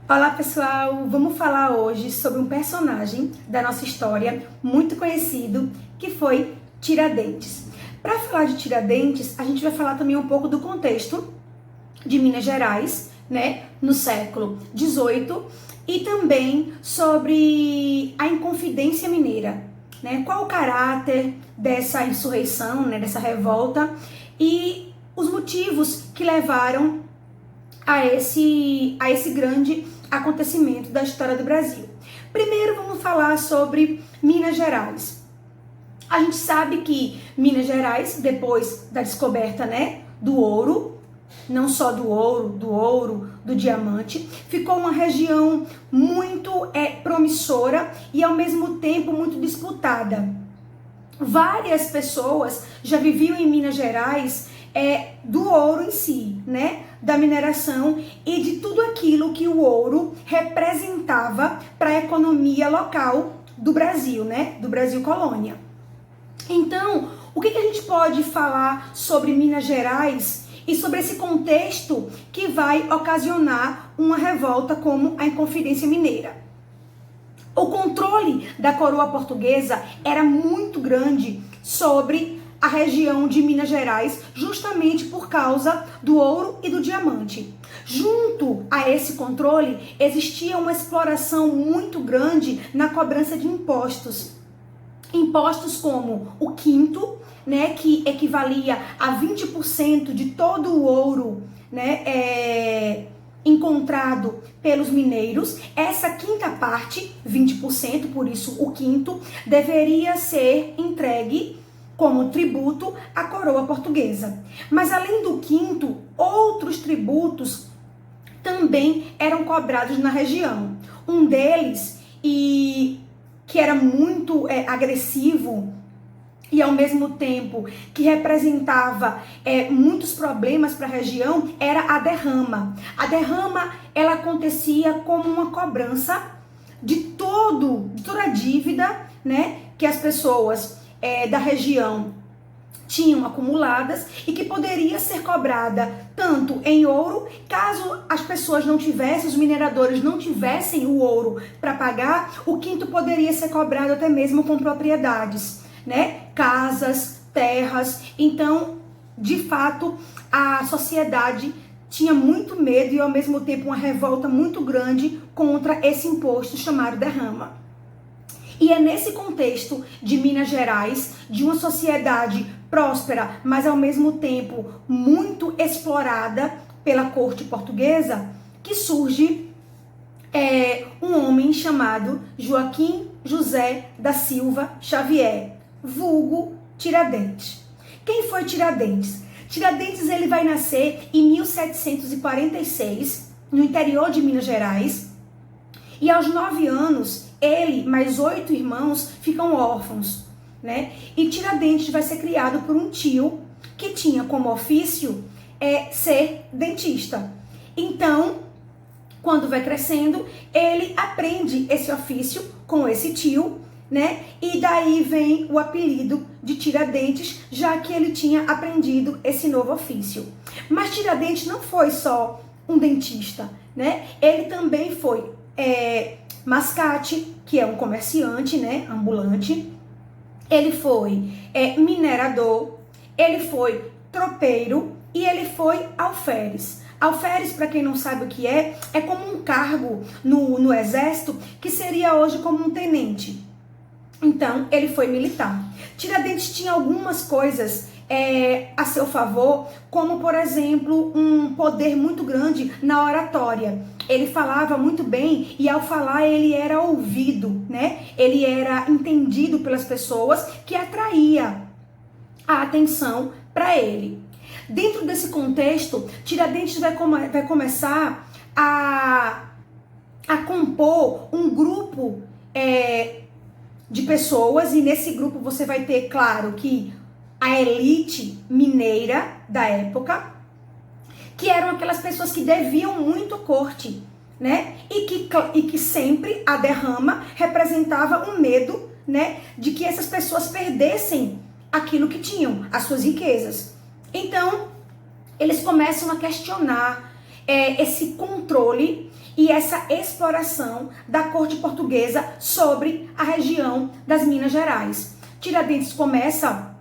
Olá pessoal, vamos falar hoje sobre um personagem da nossa história muito conhecido que foi Tiradentes. Para falar de Tiradentes, a gente vai falar também um pouco do contexto de Minas Gerais, né, no século XVIII e também sobre a Inconfidência Mineira, né, qual o caráter dessa insurreição, né, dessa revolta e os motivos que levaram a esse grande acontecimento da história do Brasil. Primeiro vamos falar sobre Minas Gerais. A gente sabe que Minas Gerais, depois da descoberta, né, do ouro, não só do ouro, do diamante, ficou uma região muito promissora e ao mesmo tempo muito disputada. Várias pessoas já viviam em Minas Gerais do ouro em si, né? Da mineração e de tudo aquilo que o ouro representava para a economia local do Brasil, né? Do Brasil colônia. Então, o que a gente pode falar sobre Minas Gerais e sobre esse contexto que vai ocasionar uma revolta como a Inconfidência Mineira? O controle da coroa portuguesa era muito grande sobre a região de Minas Gerais, justamente por causa do ouro e do diamante. Junto a esse controle, existia uma exploração muito grande na cobrança de impostos. Impostos como o quinto, né, que equivalia a 20% de todo o ouro, né, encontrado pelos mineiros. Essa quinta parte, 20%, por isso o quinto, deveria ser entregue como tributo à coroa portuguesa. Mas além do quinto, outros tributos também eram cobrados na região. Um deles, e que era muito agressivo e ao mesmo tempo que representava muitos problemas para a região, era a derrama. A derrama, ela acontecia como uma cobrança de toda a dívida, né, que as pessoas da região tinham acumuladas e que poderia ser cobrada tanto em ouro, caso as pessoas não tivessem, os mineradores não tivessem o ouro para pagar, o quinto poderia ser cobrado até mesmo com propriedades, né? Casas, terras. Então, de fato, a sociedade tinha muito medo e ao mesmo tempo uma revolta muito grande contra esse imposto chamado derrama. E é nesse contexto de Minas Gerais, de uma sociedade próspera, mas ao mesmo tempo muito explorada pela corte portuguesa, que surge um homem chamado Joaquim José da Silva Xavier, vulgo Tiradentes. Quem foi Tiradentes? Tiradentes, ele vai nascer em 1746, no interior de Minas Gerais, e aos 9 anos, ele mais 8 irmãos ficam órfãos, né? E Tiradentes vai ser criado por um tio que tinha como ofício ser dentista. Então, quando vai crescendo, ele aprende esse ofício com esse tio, né? E daí vem o apelido de Tiradentes, já que ele tinha aprendido esse novo ofício. Mas Tiradentes não foi só um dentista, né? Ele também foi mascate, que é um comerciante, né, ambulante. Ele foi minerador, ele foi tropeiro e ele foi alferes. Alferes, para quem não sabe o que é como um cargo no exército, que seria hoje como um tenente. Então, ele foi militar. Tiradentes tinha algumas coisas a seu favor, como, por exemplo, um poder muito grande na oratória. Ele falava muito bem e, ao falar, ele era ouvido, né? Ele era entendido pelas pessoas, que atraía a atenção para ele. Dentro desse contexto, Tiradentes vai começar a compor um grupo de pessoas, e nesse grupo você vai ter, claro, que a elite mineira da época, que eram aquelas pessoas que deviam muito à corte, né? E que sempre a derrama representava um medo, né, de que essas pessoas perdessem aquilo que tinham, as suas riquezas. Então, eles começam a questionar esse controle e essa exploração da corte portuguesa sobre a região das Minas Gerais. Tiradentes começa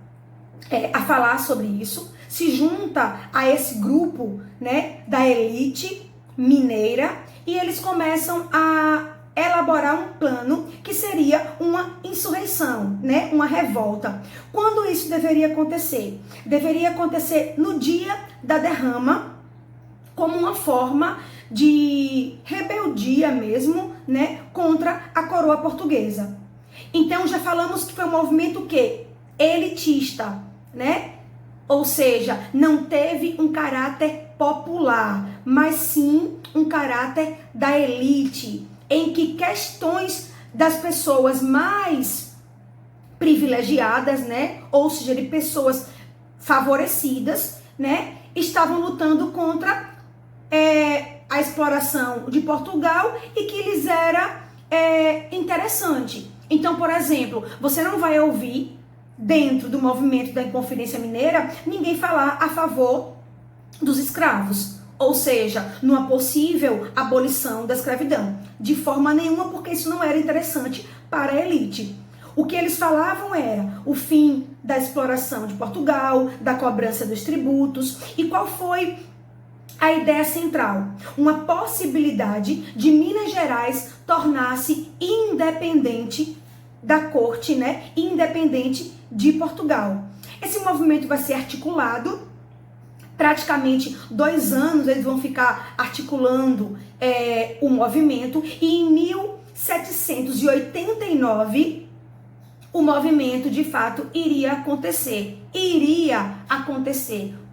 a falar sobre isso, se junta a esse grupo, né, da elite mineira, e eles começam a elaborar um plano que seria uma insurreição, né, uma revolta. Quando isso deveria acontecer? Deveria acontecer no dia da derrama, como uma forma de rebeldia mesmo, né, contra a coroa portuguesa. Então já falamos que foi um movimento que elitista, né? Ou seja, não teve um caráter popular, mas sim um caráter da elite, em que questões das pessoas mais privilegiadas, né, ou seja, de pessoas favorecidas, né, estavam lutando contra a exploração de Portugal e que lhes era interessante. Então, por exemplo, você não vai ouvir dentro do movimento da Inconfidência Mineira ninguém falar a favor dos escravos, ou seja, numa possível abolição da escravidão, de forma nenhuma, porque isso não era interessante para a elite. O que eles falavam era o fim da exploração de Portugal, da cobrança dos tributos. E qual foi a ideia central? Uma possibilidade de Minas Gerais tornar-se independente da corte, né? Independente de Portugal. Esse movimento vai ser articulado praticamente 2 anos, eles vão ficar articulando o movimento, e em 1789 o movimento de fato iria acontecer.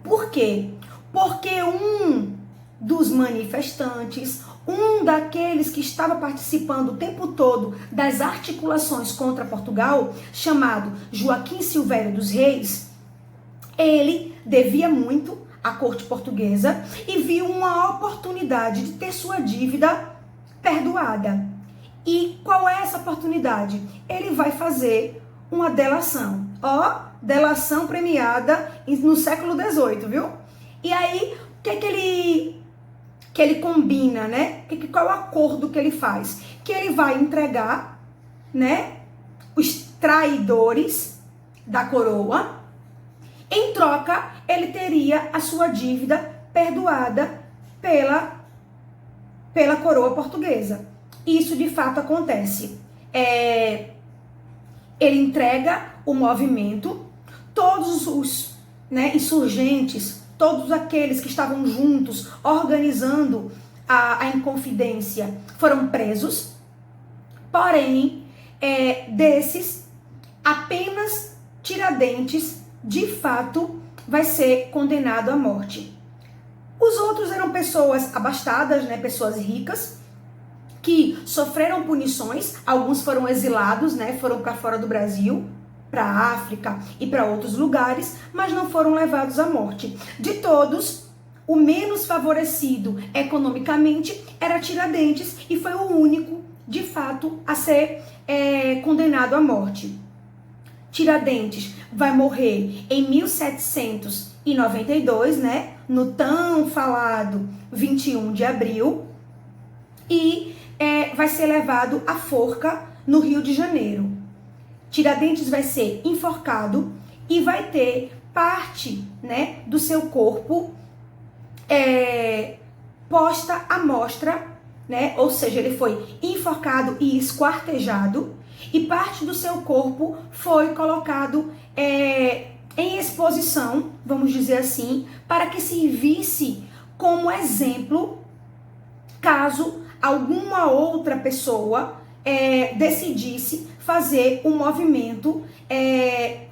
Por quê? Porque um dos manifestantes, um daqueles que estava participando o tempo todo das articulações contra Portugal, chamado Joaquim Silvério dos Reis, ele devia muito à corte portuguesa e viu uma oportunidade de ter sua dívida perdoada. E qual é essa oportunidade? Ele vai fazer uma delação. Delação premiada no século XVIII, viu? E aí, o que ele combina, né? Qual é o acordo que ele faz? Que ele vai entregar, né, os traidores da coroa. Em troca, ele teria a sua dívida perdoada pela coroa portuguesa. Isso de fato acontece. Ele entrega o movimento, todos os, né, insurgentes, todos aqueles que estavam juntos organizando a Inconfidência foram presos. Porém, desses, apenas Tiradentes de fato vai ser condenado à morte. Os outros eram pessoas abastadas, né, pessoas ricas, que sofreram punições. Alguns foram exilados, né, foram para fora do Brasil, para a África e para outros lugares, mas não foram levados à morte. De todos, o menos favorecido economicamente era Tiradentes, e foi o único, de fato, a ser condenado à morte. Tiradentes vai morrer em 1792, né, no tão falado 21 de abril, e vai ser levado à forca no Rio de Janeiro. Tiradentes vai ser enforcado e vai ter parte, né, do seu corpo posta à mostra, né, ou seja, ele foi enforcado e esquartejado, e parte do seu corpo foi colocado em exposição, vamos dizer assim, para que servisse como exemplo caso alguma outra pessoa decidisse fazer um movimento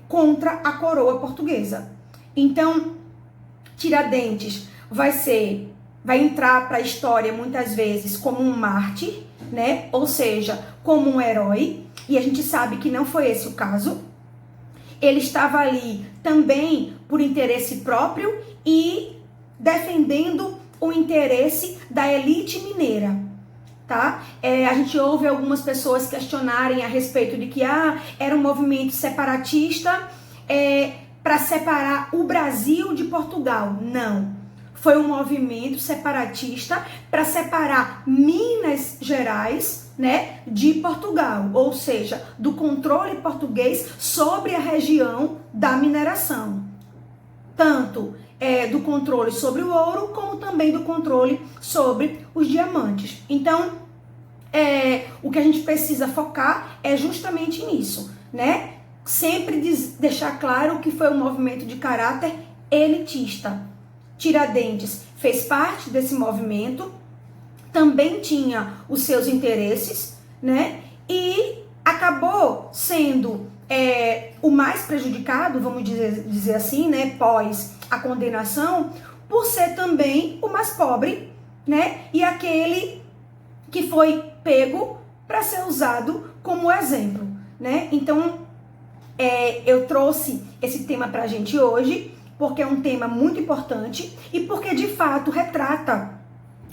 contra a coroa portuguesa. Então, Tiradentes vai entrar para a história muitas vezes como um mártir, né? Ou seja, como um herói, e a gente sabe que não foi esse o caso. Ele estava ali também por interesse próprio e defendendo o interesse da elite mineira, tá? A gente ouve algumas pessoas questionarem a respeito de que era um movimento separatista para separar o Brasil de Portugal. Não. foi um movimento separatista para separar Minas Gerais, né, de Portugal, ou seja, do controle português sobre a região da mineração, tanto do controle sobre o ouro, como também do controle sobre os diamantes. Então, o que a gente precisa focar é justamente nisso, né? Sempre deixar claro que foi um movimento de caráter elitista. Tiradentes fez parte desse movimento, também tinha os seus interesses, né? E acabou sendo o mais prejudicado, vamos dizer assim, né? Pós a condenação, por ser também o mais pobre, né? E aquele que foi pego para ser usado como exemplo, né? Então, eu trouxe esse tema para a gente hoje, porque é um tema muito importante e porque de fato retrata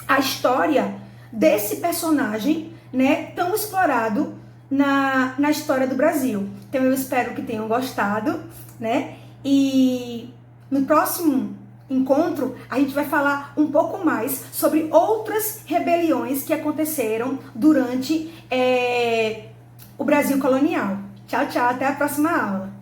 a história desse personagem, né, tão explorado na história do Brasil. Então eu espero que tenham gostado, né? E no próximo encontro a gente vai falar um pouco mais sobre outras rebeliões que aconteceram durante o Brasil colonial. Tchau, tchau, até a próxima aula.